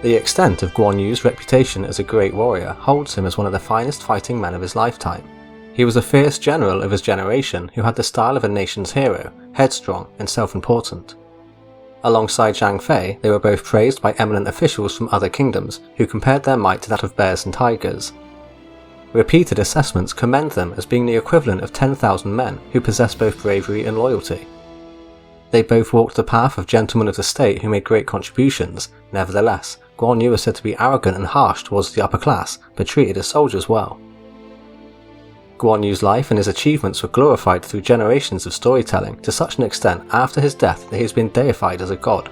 The extent of Guan Yu's reputation as a great warrior holds him as one of the finest fighting men of his lifetime. He was a fierce general of his generation who had the style of a nation's hero, headstrong and self-important. Alongside Zhang Fei, they were both praised by eminent officials from other kingdoms who compared their might to that of bears and tigers. Repeated assessments commend them as being the equivalent of 10,000 men who possessed both bravery and loyalty. They both walked the path of gentlemen of the state who made great contributions. Nevertheless, Guan Yu is said to be arrogant and harsh towards the upper class, but treated his soldiers well. Guan Yu's life and his achievements were glorified through generations of storytelling to such an extent after his death that he has been deified as a god.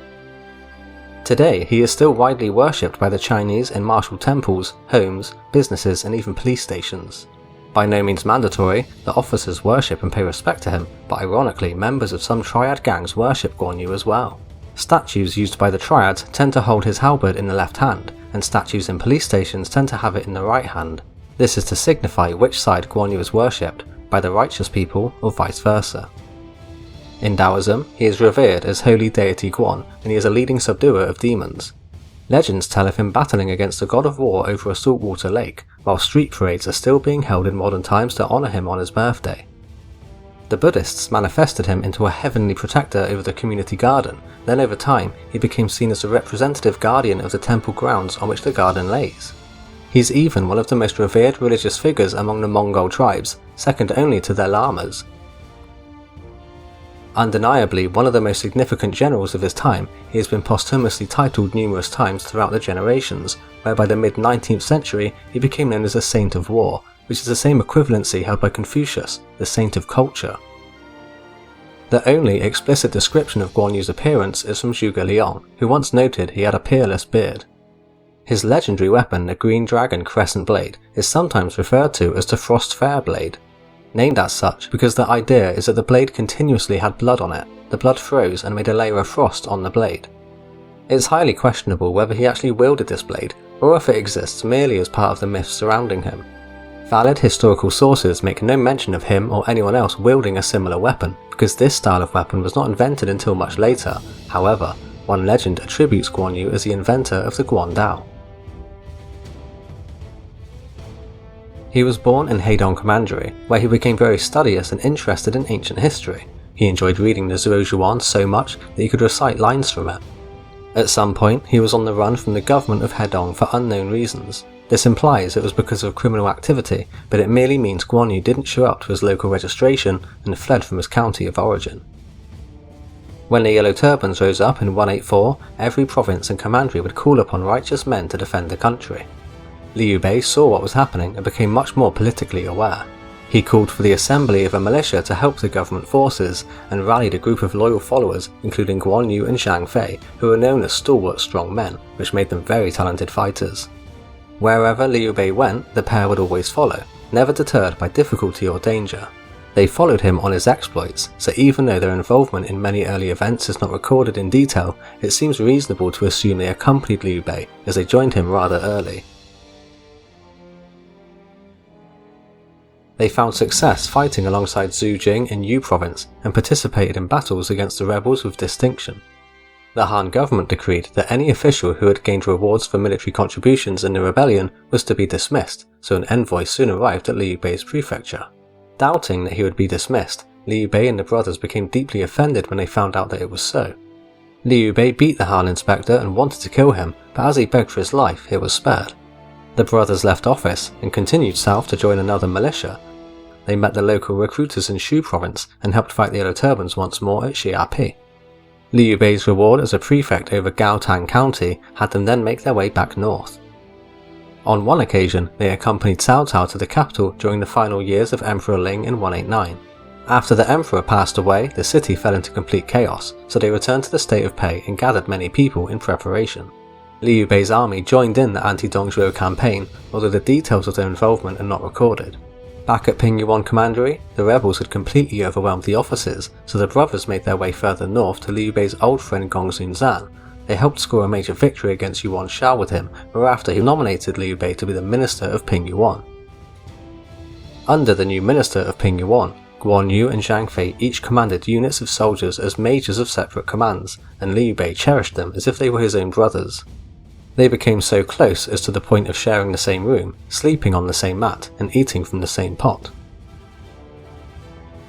Today, he is still widely worshipped by the Chinese in martial temples, homes, businesses and even police stations. By no means mandatory, the officers worship and pay respect to him, but ironically members of some triad gangs worship Guan Yu as well. Statues used by the triads tend to hold his halberd in the left hand, and statues in police stations tend to have it in the right hand. This is to signify which side Guan Yu is worshipped, by the righteous people or vice versa. In Taoism, he is revered as holy deity Guan, and he is a leading subduer of demons. Legends tell of him battling against the god of war over a saltwater lake, while street parades are still being held in modern times to honour him on his birthday. The Buddhists manifested him into a heavenly protector over the community garden, then over time he became seen as a representative guardian of the temple grounds on which the garden lays. He's even one of the most revered religious figures among the Mongol tribes, second only to their lamas. Undeniably one of the most significant generals of his time, he has been posthumously titled numerous times throughout the generations, where by the mid-19th century he became known as a Saint of War, which is the same equivalency held by Confucius, the Saint of Culture. The only explicit description of Guan Yu's appearance is from Zhuge Liang, who once noted he had a peerless beard. His legendary weapon, the Green Dragon Crescent Blade, is sometimes referred to as the Frost Fair Blade. Named as such because the idea is that the blade continuously had blood on it, the blood froze and made a layer of frost on the blade. It's highly questionable whether he actually wielded this blade, or if it exists merely as part of the myths surrounding him. Valid historical sources make no mention of him or anyone else wielding a similar weapon, because this style of weapon was not invented until much later. However, one legend attributes Guan Yu as the inventor of the Guan Dao. He was born in Heidong Commandery, where he became very studious and interested in ancient history. He enjoyed reading the Zhuo so much that he could recite lines from it. At some point, he was on the run from the government of Heidong for unknown reasons. This implies it was because of criminal activity, but it merely means Guan Yu didn't show up to his local registration and fled from his county of origin. When the Yellow Turbans rose up in 184, every province and commandery would call upon righteous men to defend the country. Liu Bei saw what was happening and became much more politically aware. He called for the assembly of a militia to help the government forces and rallied a group of loyal followers including Guan Yu and Zhang Fei, who were known as stalwart strong men, which made them very talented fighters. Wherever Liu Bei went, the pair would always follow, never deterred by difficulty or danger. They followed him on his exploits, so even though their involvement in many early events is not recorded in detail, it seems reasonable to assume they accompanied Liu Bei as they joined him rather early. They found success fighting alongside Zhu Jing in Yu province and participated in battles against the rebels with distinction. The Han government decreed that any official who had gained rewards for military contributions in the rebellion was to be dismissed, so an envoy soon arrived at Liu Bei's prefecture. Doubting that he would be dismissed, Liu Bei and the brothers became deeply offended when they found out that it was so. Liu Bei beat the Han inspector and wanted to kill him, but as he begged for his life, he was spared. The brothers left office and continued south to join another militia. They met the local recruiters in Shou province and helped fight the Yellow Turbans once more at A.F.P. Liu Bei's reward as a prefect over Gaotang County had them then make their way back north. On one occasion, they accompanied Cao Cao to the capital during the final years of Emperor Ling in 189. After the emperor passed away, the city fell into complete chaos, so they returned to the state of Pei and gathered many people in preparation. Liu Bei's army joined in the anti-Dongzhuo campaign, although the details of their involvement are not recorded. Back at Pingyuan Commandery, the rebels had completely overwhelmed the officers, so the brothers made their way further north to Liu Bei's old friend Gongsun Zan. They helped score a major victory against Yuan Shao with him, whereafter he nominated Liu Bei to be the minister of Pingyuan. Under the new minister of Pingyuan, Guan Yu and Zhang Fei each commanded units of soldiers as majors of separate commands, and Liu Bei cherished them as if they were his own brothers. They became so close as to the point of sharing the same room, sleeping on the same mat, and eating from the same pot.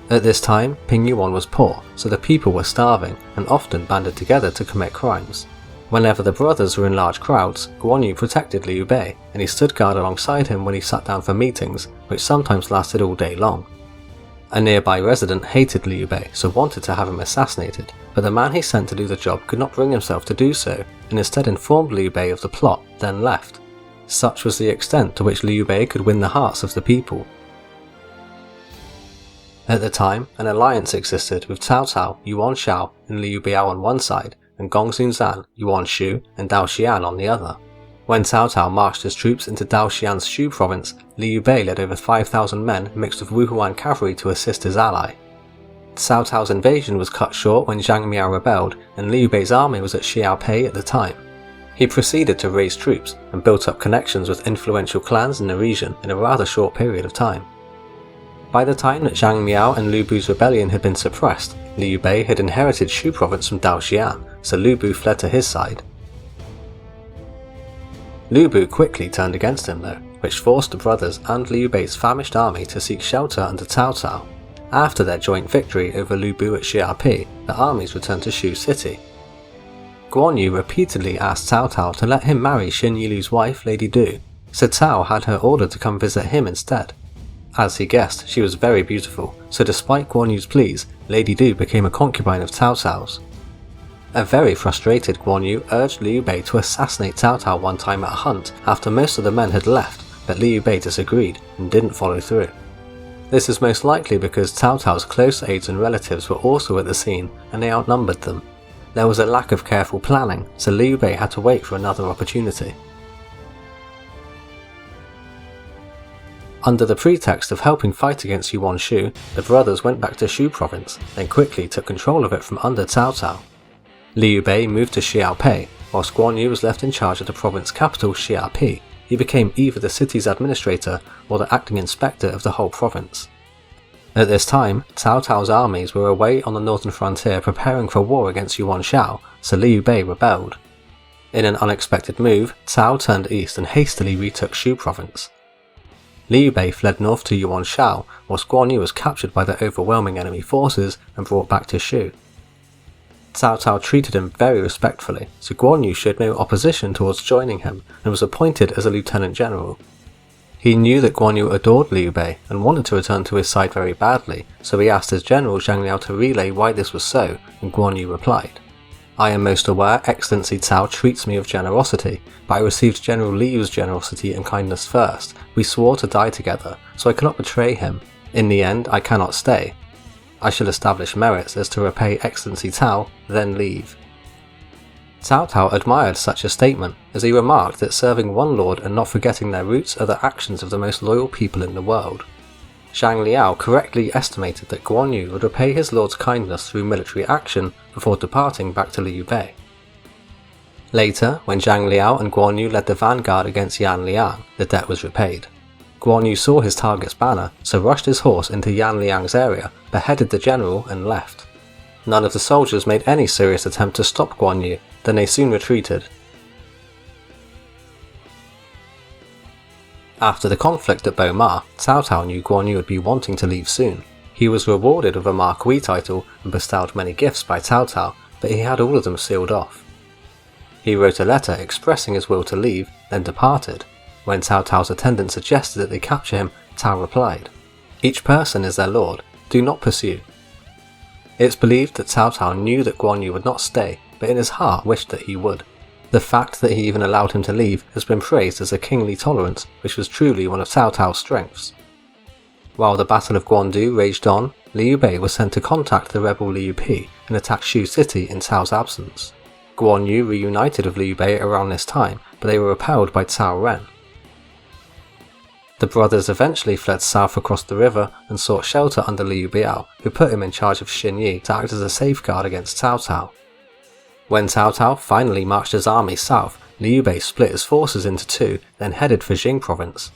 At this time, Pingyuan was poor, so the people were starving and often banded together to commit crimes. Whenever the brothers were in large crowds, Guan Yu protected Liu Bei, and he stood guard alongside him when he sat down for meetings, which sometimes lasted all day long. A nearby resident hated Liu Bei, so wanted to have him assassinated, but the man he sent to do the job could not bring himself to do so, and instead informed Liu Bei of the plot, then left. Such was the extent to which Liu Bei could win the hearts of the people. At the time, an alliance existed with Cao Cao, Yuan Shao, and Liu Biao on one side, and Gongsun Zan, Yuan Shu, and Dao Xian on the other. When Cao Cao marched his troops into Dao Xian's Shu province, Liu Bei led over 5,000 men mixed with Wuhuan cavalry to assist his ally. Cao Cao's invasion was cut short when Zhang Miao rebelled, and Liu Bei's army was at Xiaopei at the time. He proceeded to raise troops and built up connections with influential clans in the region in a rather short period of time. By the time that Zhang Miao and Lu Bu's rebellion had been suppressed, Liu Bei had inherited Shu province from Dao Xian, so Lu Bu fled to his side. Lu Bu quickly turned against him though, which forced the brothers and Liu Bei's famished army to seek shelter under Cao Cao. After their joint victory over Lu Bu at Xiaopei, the armies returned to Shu city. Guan Yu repeatedly asked Cao Cao to let him marry Xin Yilu's wife, Lady Du, so Cao had her ordered to come visit him instead. As he guessed, she was very beautiful, so despite Guan Yu's pleas, Lady Du became a concubine of Cao Cao's. A very frustrated Guan Yu urged Liu Bei to assassinate Cao Cao one time at a hunt after most of the men had left, but Liu Bei disagreed and didn't follow through. This is most likely because Cao Cao's close aides and relatives were also at the scene and they outnumbered them. There was a lack of careful planning, so Liu Bei had to wait for another opportunity. Under the pretext of helping fight against Yuan Shu, the brothers went back to Shu province, then quickly took control of it from under Cao Cao. Liu Bei moved to Xiaopei, whilst Guan Yu was left in charge of the province capital Xiaopei. He became either the city's administrator or the acting inspector of the whole province. At this time, Cao Cao's armies were away on the northern frontier preparing for war against Yuan Shao, so Liu Bei rebelled. In an unexpected move, Cao turned east and hastily retook Shu province. Liu Bei fled north to Yuan Shao, whilst Guan Yu was captured by the overwhelming enemy forces and brought back to Shu. Cao Cao treated him very respectfully, so Guan Yu showed no opposition towards joining him and was appointed as a lieutenant general. He knew that Guan Yu adored Liu Bei and wanted to return to his side very badly, so he asked his general Zhang Liao to relay why this was so, and Guan Yu replied, "I am most aware Excellency Cao treats me with generosity, but I received General Liu's generosity and kindness first. We swore to die together, so I cannot betray him. In the end, I cannot stay. I shall establish merits as to repay Excellency Cao, then leave." Cao Cao admired such a statement, as he remarked that serving one lord and not forgetting their roots are the actions of the most loyal people in the world. Zhang Liao correctly estimated that Guan Yu would repay his lord's kindness through military action before departing back to Liu Bei. Later, when Zhang Liao and Guan Yu led the vanguard against Yan Liang, the debt was repaid. Guan Yu saw his target's banner, so rushed his horse into Yan Liang's area, beheaded the general and left. None of the soldiers made any serious attempt to stop Guan Yu, then they soon retreated. After the conflict at Boma, Cao Cao knew Guan Yu would be wanting to leave soon. He was rewarded with a Marquis title and bestowed many gifts by Cao Cao, but he had all of them sealed off. He wrote a letter expressing his will to leave, then departed. When Cao Cao's attendants suggested that they capture him, Cao replied, "Each person is their lord, do not pursue." It's believed that Cao Cao knew that Guan Yu would not stay, but in his heart wished that he would. The fact that he even allowed him to leave has been praised as a kingly tolerance, which was truly one of Cao Cao's strengths. While the Battle of Guandu raged on, Liu Bei was sent to contact the rebel Liu Pi and attack Shu city in Cao's absence. Guan Yu reunited with Liu Bei around this time, but they were repelled by Cao Ren. The brothers eventually fled south across the river and sought shelter under Liu Biao, who put him in charge of Xinyi to act as a safeguard against Cao Cao. When Cao Cao finally marched his army south, Liu Bei split his forces into two, then headed for Jing province.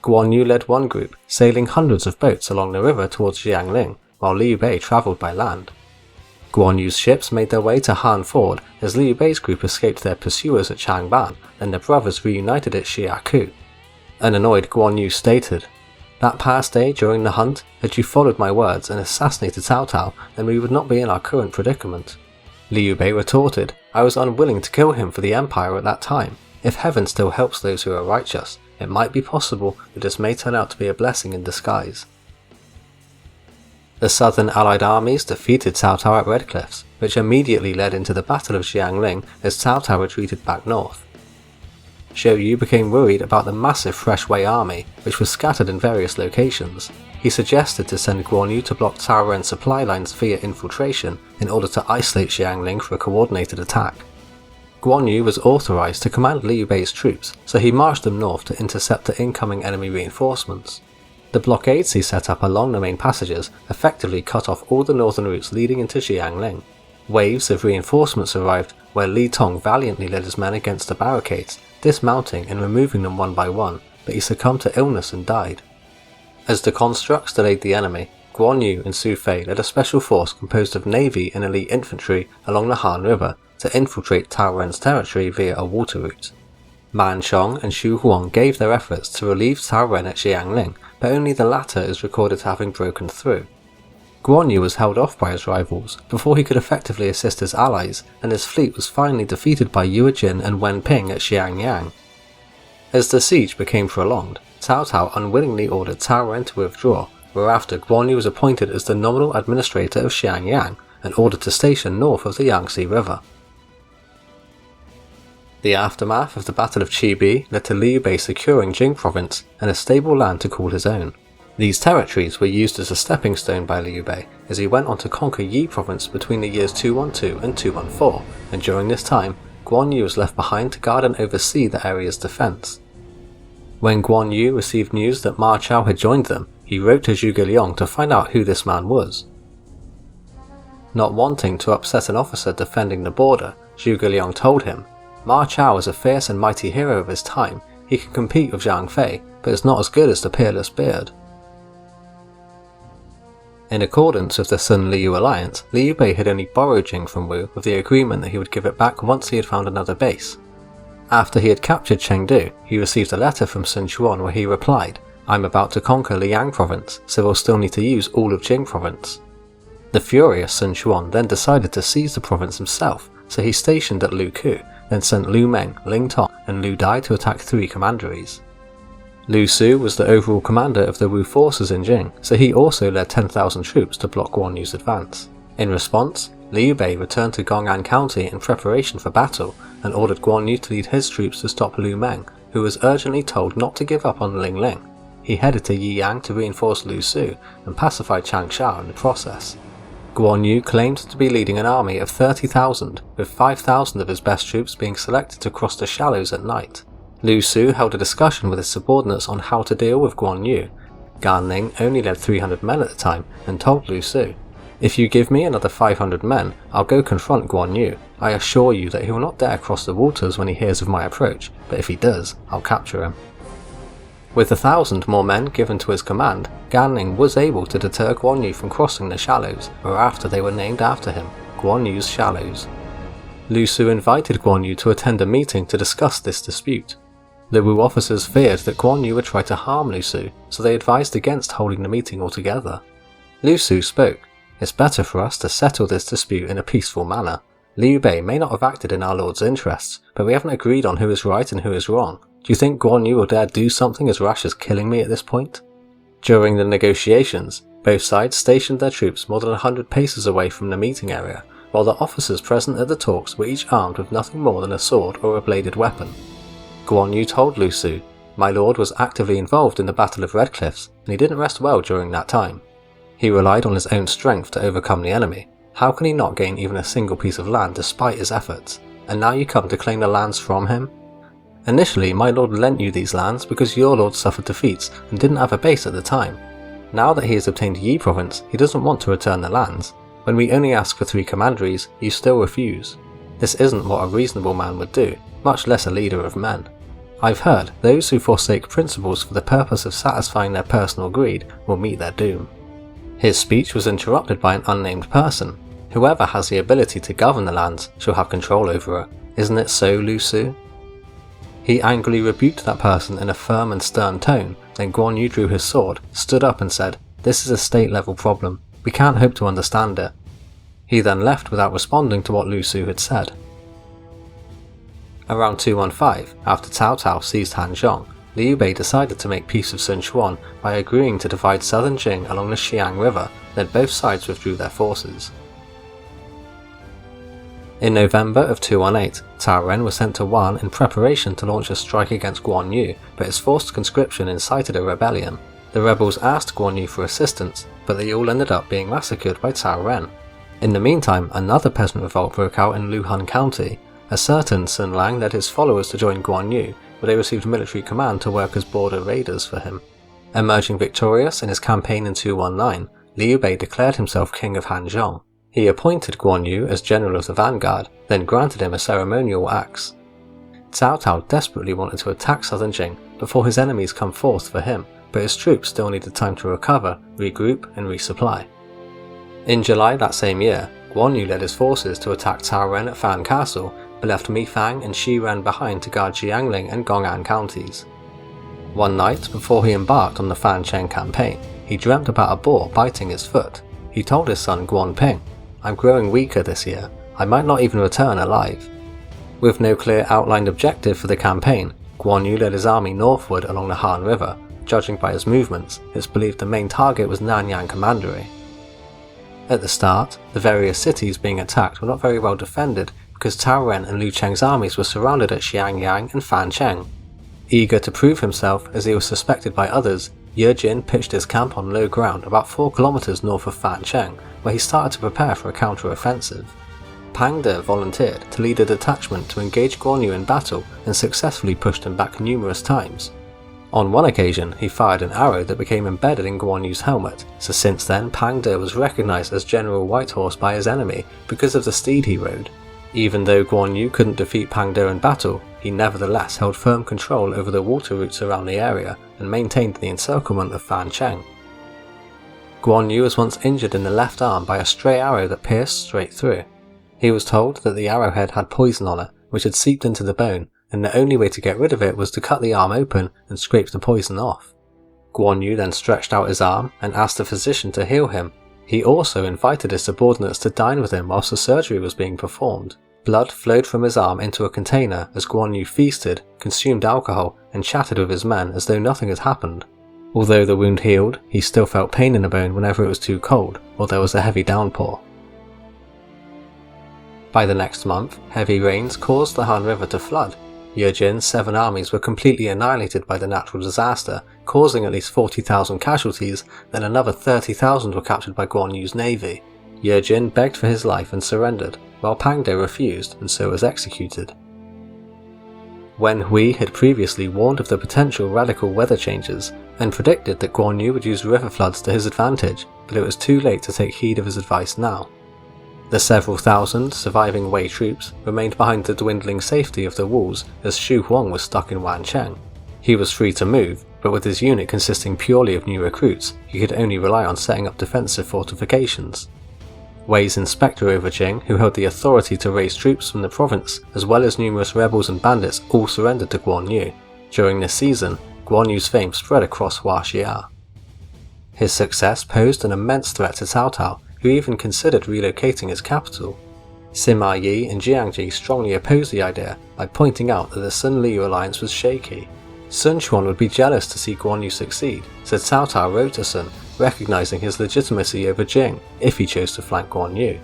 Guan Yu led one group, sailing hundreds of boats along the river towards Jiangling, while Liu Bei travelled by land. Guan Yu's ships made their way to Han Ford as Liu Bei's group escaped their pursuers at Changban, and the brothers reunited at Xiaku. An annoyed Guan Yu stated, "That past day during the hunt, had you followed my words and assassinated Cao Cao, then we would not be in our current predicament." Liu Bei retorted, "I was unwilling to kill him for the Empire at that time. If heaven still helps those who are righteous, it might be possible that this may turn out to be a blessing in disguise." The southern allied armies defeated Cao Cao at Red Cliffs, which immediately led into the Battle of Jiangling as Cao Cao retreated back north. Zhou Yu became worried about the massive Fresh Wei army, which was scattered in various locations. He suggested to send Guan Yu to block Cao Ren's supply lines via infiltration in order to isolate Jiangling for a coordinated attack. Guan Yu was authorized to command Liu Bei's troops, so he marched them north to intercept the incoming enemy reinforcements. The blockades he set up along the main passages effectively cut off all the northern routes leading into Jiangling. Waves of reinforcements arrived where Li Tong valiantly led his men against the barricades, dismounting and removing them one by one, but he succumbed to illness and died. As the constructs delayed the enemy, Guan Yu and Su Fei led a special force composed of navy and elite infantry along the Han River to infiltrate Cao Ren's territory via a water route. Man Chong and Xu Huang gave their efforts to relieve Cao Ren at Jiangling, but only the latter is recorded to having broken through. Guan Yu was held off by his rivals before he could effectively assist his allies, and his fleet was finally defeated by Yue Jin and Wen Ping at Xiangyang. As the siege became prolonged, Cao Cao unwillingly ordered Cao Ren to withdraw, whereafter Guan Yu was appointed as the nominal administrator of Xiangyang and ordered to station north of the Yangtze River. The aftermath of the Battle of Chibi led to Liu Bei securing Jing province and a stable land to call his own. These territories were used as a stepping stone by Liu Bei as he went on to conquer Yi province between the years 212 and 214, and during this time, Guan Yu was left behind to guard and oversee the area's defense. When Guan Yu received news that Ma Chao had joined them, he wrote to Zhuge Liang to find out who this man was. Not wanting to upset an officer defending the border, Zhuge Liang told him, "Ma Chao is a fierce and mighty hero of his time. He can compete with Zhang Fei, but is not as good as the Peerless Beard." In accordance with the Sun Liu alliance, Liu Bei had only borrowed Jing from Wu with the agreement that he would give it back once he had found another base. After he had captured Chengdu, he received a letter from Sun Quan where he replied, "I'm about to conquer Liang province, so we'll still need to use all of Jing province." The furious Sun Quan then decided to seize the province himself, so he stationed at Luku, then sent Lu Meng, Ling Tong, and Lu Dai to attack 3 commanderies. Lu Su was the overall commander of the Wu forces in Jing, so he also led 10,000 troops to block Guan Yu's advance. In response, Liu Bei returned to Gong'an County in preparation for battle and ordered Guan Yu to lead his troops to stop Lu Meng, who was urgently told not to give up on Ling Ling. He headed to Yiyang to reinforce Lu Su and pacify Changsha in the process. Guan Yu claimed to be leading an army of 30,000, with 5,000 of his best troops being selected to cross the shallows at night. Lu Su held a discussion with his subordinates on how to deal with Guan Yu. Gan Ning only led 300 men at the time and told Lu Su, "If you give me another 500 men, I'll go confront Guan Yu. I assure you that he will not dare cross the waters when he hears of my approach, but if he does, I'll capture him." With 1,000 more men given to his command, Gan Ning was able to deter Guan Yu from crossing the shallows, whereafter they were named after him, Guan Yu's Shallows. Lu Su invited Guan Yu to attend a meeting to discuss this dispute. The Wu officers feared that Guan Yu would try to harm Lu Su, so they advised against holding the meeting altogether. Lu Su spoke, "It's better for us to settle this dispute in a peaceful manner. Liu Bei may not have acted in our lord's interests, but we haven't agreed on who is right and who is wrong. Do you think Guan Yu will dare do something as rash as killing me at this point?" During the negotiations, both sides stationed their troops more than 100 paces away from the meeting area, while the officers present at the talks were each armed with nothing more than a sword or a bladed weapon. Guan Yu told Lu Su, "My lord was actively involved in the Battle of Red Cliffs, and he didn't rest well during that time. He relied on his own strength to overcome the enemy. How can he not gain even a single piece of land despite his efforts? And now you come to claim the lands from him? Initially, my lord lent you these lands because your lord suffered defeats and didn't have a base at the time. Now that he has obtained Yi province, he doesn't want to return the lands. When we only ask for 3 commanderies, you still refuse. This isn't what a reasonable man would do, much less a leader of men. I've heard those who forsake principles for the purpose of satisfying their personal greed will meet their doom." His speech was interrupted by an unnamed person, Whoever has the ability to govern the lands shall have control over it. Isn't it so, Lu Su? He angrily rebuked that person in a firm and stern tone, then Guan Yu drew his sword, stood up and said, "This is a state-level problem. We can't hope to understand it." He then left without responding to what Lu Su had said. Around 215, after Cao Cao seized Hanzhong, Liu Bei decided to make peace with Sun Quan by agreeing to divide southern Jing along the Xiang River, then both sides withdrew their forces. In November of 218, Cao Ren was sent to Wan in preparation to launch a strike against Guan Yu, but his forced conscription incited a rebellion. The rebels asked Guan Yu for assistance, but they all ended up being massacred by Cao Ren. In the meantime, another peasant revolt broke out in Luhan County. A certain Sun Lang led his followers to join Guan Yu, where they received military command to work as border raiders for him. Emerging victorious in his campaign in 219, Liu Bei declared himself king of Hanzhong. He appointed Guan Yu as general of the vanguard, then granted him a ceremonial axe. Cao Cao desperately wanted to attack southern Jing before his enemies come forth for him, but his troops still needed time to recover, regroup and resupply. In July that same year, Guan Yu led his forces to attack Cao Ren at Fan Castle, but left Mi Fang and Xi Ren behind to guard Jiangling and Gong'an counties. One night, before he embarked on the Fan Cheng campaign, he dreamt about a boar biting his foot. He told his son Guan Ping, "I'm growing weaker this year, I might not even return alive." With no clear outlined objective for the campaign, Guan Yu led his army northward along the Han River. Judging by his movements, it's believed the main target was Nanyang Commandery. At the start, the various cities being attacked were not very well defended because Cao Ren and Lu Cheng's armies were surrounded at Xiangyang and Fancheng. Eager to prove himself as he was suspected by others, Ye Jin pitched his camp on low ground about 4 kilometers north of Fancheng, where he started to prepare for a counter-offensive. Pang De volunteered to lead a detachment to engage Guan Yu in battle and successfully pushed him back numerous times. On one occasion, he fired an arrow that became embedded in Guan Yu's helmet, so since then Pang De was recognized as General Whitehorse by his enemy because of the steed he rode. Even though Guan Yu couldn't defeat Pang De in battle, he nevertheless held firm control over the water routes around the area and maintained the encirclement of Fancheng. Guan Yu was once injured in the left arm by a stray arrow that pierced straight through. He was told that the arrowhead had poison on it, which had seeped into the bone, and the only way to get rid of it was to cut the arm open and scrape the poison off. Guan Yu then stretched out his arm and asked the physician to heal him. He also invited his subordinates to dine with him whilst the surgery was being performed. Blood flowed from his arm into a container as Guan Yu feasted, consumed alcohol, and chatted with his men as though nothing had happened. Although the wound healed, he still felt pain in the bone whenever it was too cold or there was a heavy downpour. By the next month, heavy rains caused the Han River to flood. Ye Jin's 7 armies were completely annihilated by the natural disaster, causing at least 40,000 casualties, then another 30,000 were captured by Guan Yu's navy. Ye Jin begged for his life and surrendered, while Pang De refused and so was executed. Wen Hui had previously warned of the potential radical weather changes and predicted that Guan Yu would use river floods to his advantage, but it was too late to take heed of his advice now. The several thousand surviving Wei troops remained behind the dwindling safety of the walls as Xu Huang was stuck in Wancheng. He was free to move, but with his unit consisting purely of new recruits, he could only rely on setting up defensive fortifications. Wei's inspector over Jing, who held the authority to raise troops from the province, as well as numerous rebels and bandits, all surrendered to Guan Yu. During this season, Guan Yu's fame spread across Huaxia. His success posed an immense threat to Cao Cao, who even considered relocating his capital. Sima Yi and Jiangji strongly opposed the idea by pointing out that the Sun-Liu alliance was shaky. Sun Quan would be jealous to see Guan Yu succeed, so Cao Cao wrote to Sun, recognizing his legitimacy over Jing if he chose to flank Guan Yu.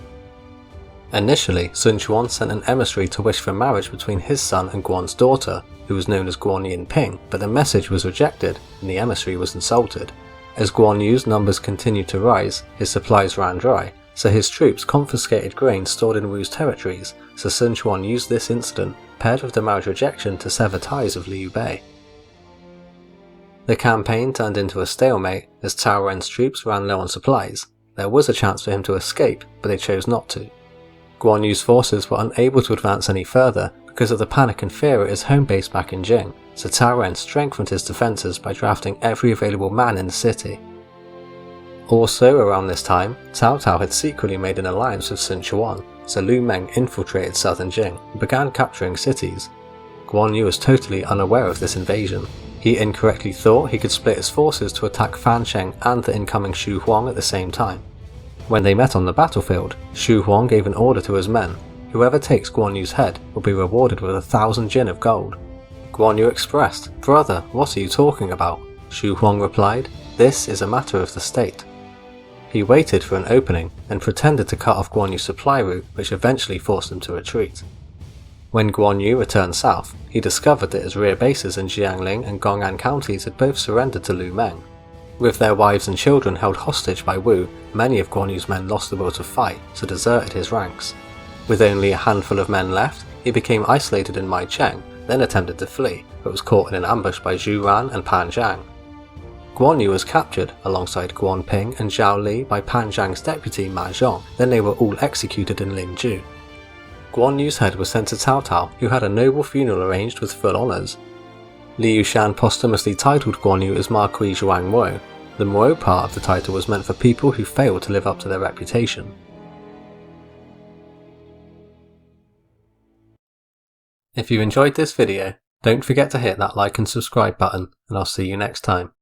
Initially, Sun Quan sent an emissary to wish for marriage between his son and Guan's daughter, who was known as Guan Yinping, but the message was rejected and the emissary was insulted. As Guan Yu's numbers continued to rise, his supplies ran dry, so his troops confiscated grain stored in Wu's territories, so Sun Quan used this incident, paired with the marriage rejection, to sever ties with Liu Bei. The campaign turned into a stalemate as Cao Ren's troops ran low on supplies. There was a chance for him to escape, but they chose not to. Guan Yu's forces were unable to advance any further because of the panic and fear at his home base back in Jing, so Cao Ren strengthened his defences by drafting every available man in the city. Also around this time, Cao Cao had secretly made an alliance with Sun Quan, so Lu Meng infiltrated southern Jing and began capturing cities. Guan Yu was totally unaware of this invasion. He incorrectly thought he could split his forces to attack Fan Cheng and the incoming Shu Huang at the same time. When they met on the battlefield, Shu Huang gave an order to his men: whoever takes Guan Yu's head will be rewarded with 1,000 jin of gold. Guan Yu expressed, "Brother, what are you talking about?" Shu Huang replied, "This is a matter of the state." He waited for an opening and pretended to cut off Guan Yu's supply route, which eventually forced him to retreat. When Guan Yu returned south, he discovered that his rear bases in Jiangling and Gong'an counties had both surrendered to Lu Meng. With their wives and children held hostage by Wu, many of Guan Yu's men lost the will to fight, so deserted his ranks. With only a handful of men left, he became isolated in Maicheng, then attempted to flee, but was caught in an ambush by Zhu Ran and Pan Zhang. Guan Yu was captured alongside Guan Ping and Zhao Li by Pan Zhang's deputy Ma Zhong, then they were all executed in Lingju. Guan Yu's head was sent to Cao Cao, who had a noble funeral arranged with full honours. Liu Shan posthumously titled Guan Yu as Marquis Zhuang Mo. The Mo part of the title was meant for people who failed to live up to their reputation. If you enjoyed this video, don't forget to hit that like and subscribe button, and I'll see you next time.